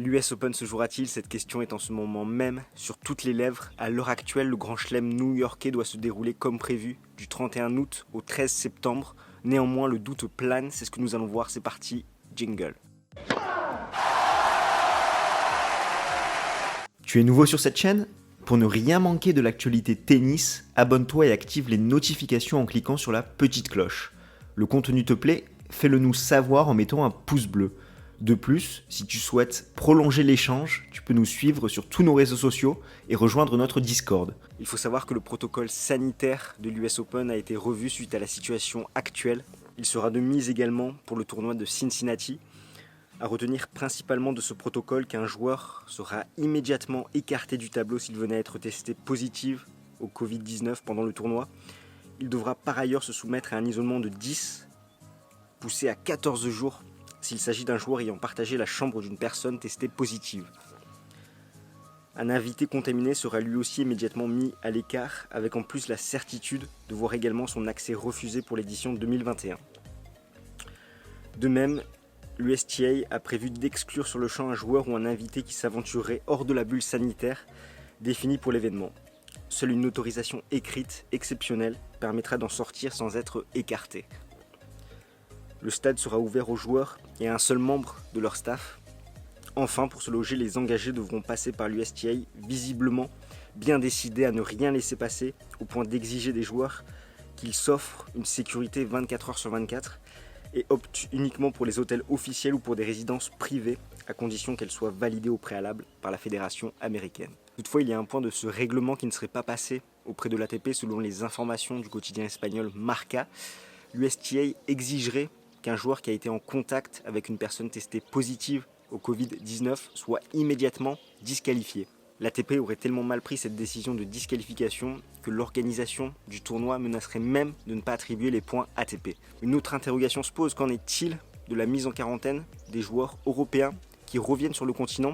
L'US Open se jouera-t-il? Cette question est en ce moment même sur toutes les lèvres. À l'heure actuelle, le grand chelem new-yorkais doit se dérouler comme prévu du 31 août au 13 septembre. Néanmoins, le doute plane, c'est ce que nous allons voir. C'est parti, jingle. Tu es nouveau sur cette chaîne? Pour ne rien manquer de l'actualité tennis, abonne-toi et active les notifications en cliquant sur la petite cloche. Le contenu te plaît? Fais-le nous savoir en mettant un pouce bleu. De plus, si tu souhaites prolonger l'échange, tu peux nous suivre sur tous nos réseaux sociaux et rejoindre notre Discord. Il faut savoir que le protocole sanitaire de l'US Open a été revu suite à la situation actuelle. Il sera de mise également pour le tournoi de Cincinnati. À retenir principalement de ce protocole qu'un joueur sera immédiatement écarté du tableau s'il venait à être testé positif au Covid-19 pendant le tournoi. Il devra par ailleurs se soumettre à un isolement de 10, poussé à 14 jours s'il s'agit d'un joueur ayant partagé la chambre d'une personne testée positive. Un invité contaminé sera lui aussi immédiatement mis à l'écart, avec en plus la certitude de voir également son accès refusé pour l'édition 2021. De même, l'USTA a prévu d'exclure sur le champ un joueur ou un invité qui s'aventurerait hors de la bulle sanitaire définie pour l'événement. Seule une autorisation écrite exceptionnelle permettra d'en sortir sans être écarté. Le stade sera ouvert aux joueurs et à un seul membre de leur staff. Enfin, pour se loger, les engagés devront passer par l'USTA, visiblement bien décidés à ne rien laisser passer, au point d'exiger des joueurs qu'ils s'offrent une sécurité 24 heures sur 24 et optent uniquement pour les hôtels officiels ou pour des résidences privées, à condition qu'elles soient validées au préalable par la fédération américaine. Toutefois, il y a un point de ce règlement qui ne serait pas passé auprès de l'ATP selon les informations du quotidien espagnol Marca. L'USTA exigerait qu'un joueur qui a été en contact avec une personne testée positive au Covid-19 soit immédiatement disqualifié. L'ATP aurait tellement mal pris cette décision de disqualification que l'organisation du tournoi menacerait même de ne pas attribuer les points ATP. Une autre interrogation se pose, qu'en est-il de la mise en quarantaine des joueurs européens qui reviennent sur le continent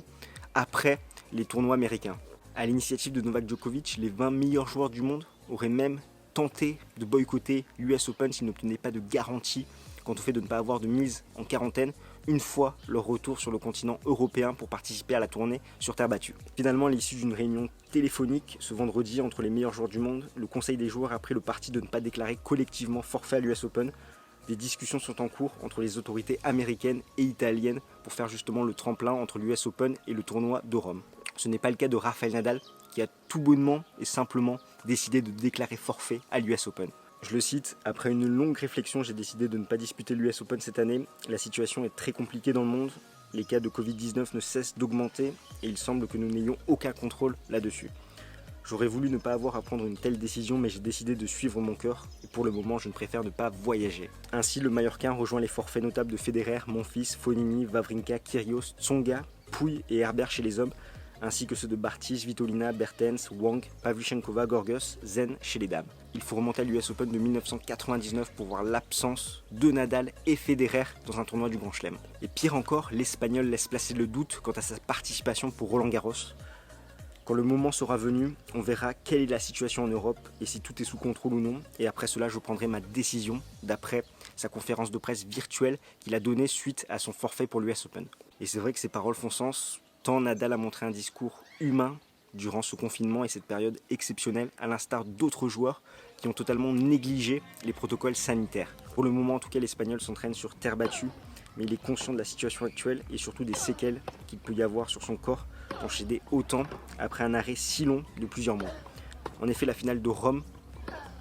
après les tournois américains? À l'initiative de Novak Djokovic, les 20 meilleurs joueurs du monde auraient même tenté de boycotter l'US Open s'ils n'obtenaient pas de garantie quant au fait de ne pas avoir de mise en quarantaine une fois leur retour sur le continent européen pour participer à la tournée sur terre battue. Finalement, à l'issue d'une réunion téléphonique ce vendredi entre les meilleurs joueurs du monde, le conseil des joueurs a pris le parti de ne pas déclarer collectivement forfait à l'US Open. Des discussions sont en cours entre les autorités américaines et italiennes pour faire justement le tremplin entre l'US Open et le tournoi de Rome. Ce n'est pas le cas de Rafael Nadal qui a tout bonnement et simplement décidé de déclarer forfait à l'US Open. Je le cite, « Après une longue réflexion, j'ai décidé de ne pas disputer l'US Open cette année. La situation est très compliquée dans le monde. Les cas de Covid-19 ne cessent d'augmenter et il semble que nous n'ayons aucun contrôle là-dessus. J'aurais voulu ne pas avoir à prendre une telle décision, mais j'ai décidé de suivre mon cœur et pour le moment, je ne préfère ne pas voyager. » Ainsi, le Mallorquin rejoint les forfaits notables de Federer, Monfils, Fognini, Wawrinka, Kyrgios, Tsonga, Pouille et Herbert chez les hommes, ainsi que ceux de Barty, Svitolina, Bertens, Wang, Pavlyuchenkova, Gorgas, Zen chez les dames. Il faut remonter à l'US Open de 1999 pour voir l'absence de Nadal et Federer dans un tournoi du Grand Chelem. Et pire encore, l'Espagnol laisse placer le doute quant à sa participation pour Roland Garros. Quand le moment sera venu, on verra quelle est la situation en Europe et si tout est sous contrôle ou non. Et après cela, je prendrai ma décision d'après sa conférence de presse virtuelle qu'il a donnée suite à son forfait pour l'US Open. Et c'est vrai que ces paroles font sens. Tant Nadal a montré un discours humain durant ce confinement et cette période exceptionnelle, à l'instar d'autres joueurs qui ont totalement négligé les protocoles sanitaires. Pour le moment, en tout cas, l'Espagnol s'entraîne sur terre battue, mais il est conscient de la situation actuelle et surtout des séquelles qu'il peut y avoir sur son corps d'enchaîner autant après un arrêt si long de plusieurs mois. En effet, la finale de Rome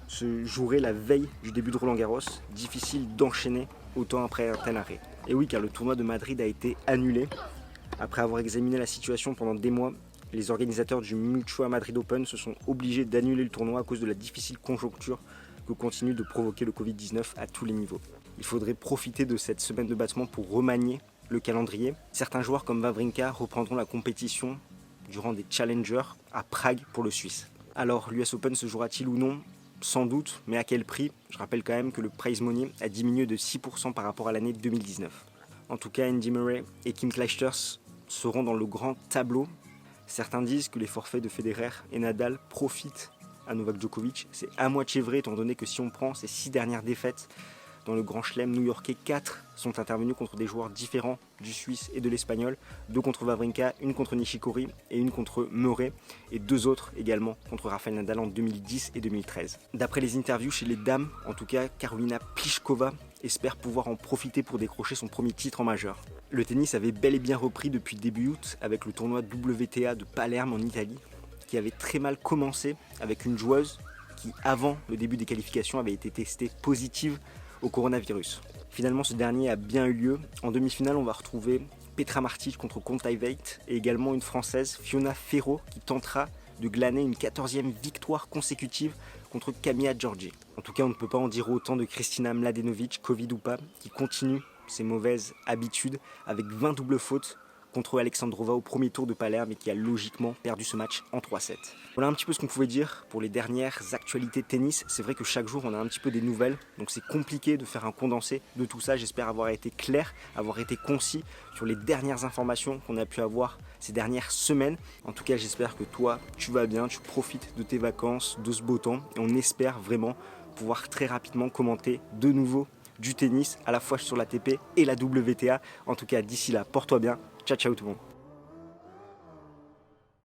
se jouerait la veille du début de Roland Garros, difficile d'enchaîner autant après un tel arrêt. Et oui, car le tournoi de Madrid a été annulé. Après avoir examiné la situation pendant des mois, les organisateurs du Mutua Madrid Open se sont obligés d'annuler le tournoi à cause de la difficile conjoncture que continue de provoquer le Covid-19 à tous les niveaux. Il faudrait profiter de cette semaine de battement pour remanier le calendrier. Certains joueurs comme Wawrinka reprendront la compétition durant des challengers à Prague pour le Suisse. Alors, l'US Open se jouera-t-il ou non? Sans doute, mais à quel prix? Je rappelle quand même que le prize money a diminué de 6% par rapport à l'année 2019. En tout cas, Andy Murray et Kim Clijsters seront dans le grand tableau. Certains disent que les forfaits de Federer et Nadal profitent à Novak Djokovic. C'est à moitié vrai étant donné que si on prend ces 6 dernières défaites dans le Grand Chelem new-yorkais, 4 sont intervenus contre des joueurs différents du Suisse et de l'Espagnol, 2 contre Wawrinka, 1 contre Nishikori et 1 contre Murray, et 2 autres également contre Rafael Nadal en 2010 et 2013. D'après les interviews chez les dames, en tout cas, Karolina Pliskova espère pouvoir en profiter pour décrocher son premier titre en majeur. Le tennis avait bel et bien repris depuis début août avec le tournoi WTA de Palerme en Italie, qui avait très mal commencé avec une joueuse qui, avant le début des qualifications, avait été testée positive au coronavirus. Finalement, ce dernier a bien eu lieu. En demi-finale, on va retrouver Petra Martic contre Kontaveit et également une Française, Fiona Ferro, qui tentera de glaner une 14e victoire consécutive contre Camilla Giorgi. En tout cas, on ne peut pas en dire autant de Kristina Mladenovic, Covid ou pas, qui continue ses mauvaises habitudes avec 20 doubles fautes contre Alexandrova au premier tour de Palerme et qui a logiquement perdu ce match en 3-7. Voilà un petit peu ce qu'on pouvait dire pour les dernières actualités de tennis. C'est vrai que chaque jour on a un petit peu des nouvelles, donc c'est compliqué de faire un condensé de tout ça. J'espère avoir été clair, avoir été concis sur les dernières informations qu'on a pu avoir ces dernières semaines. En tout cas, j'espère que toi, tu vas bien, tu profites de tes vacances, de ce beau temps, et on espère vraiment pouvoir très rapidement commenter de nouveau du tennis, à la fois sur la l'ATP et la WTA. En tout cas, d'ici là, porte-toi bien. Ciao, ciao tout le monde.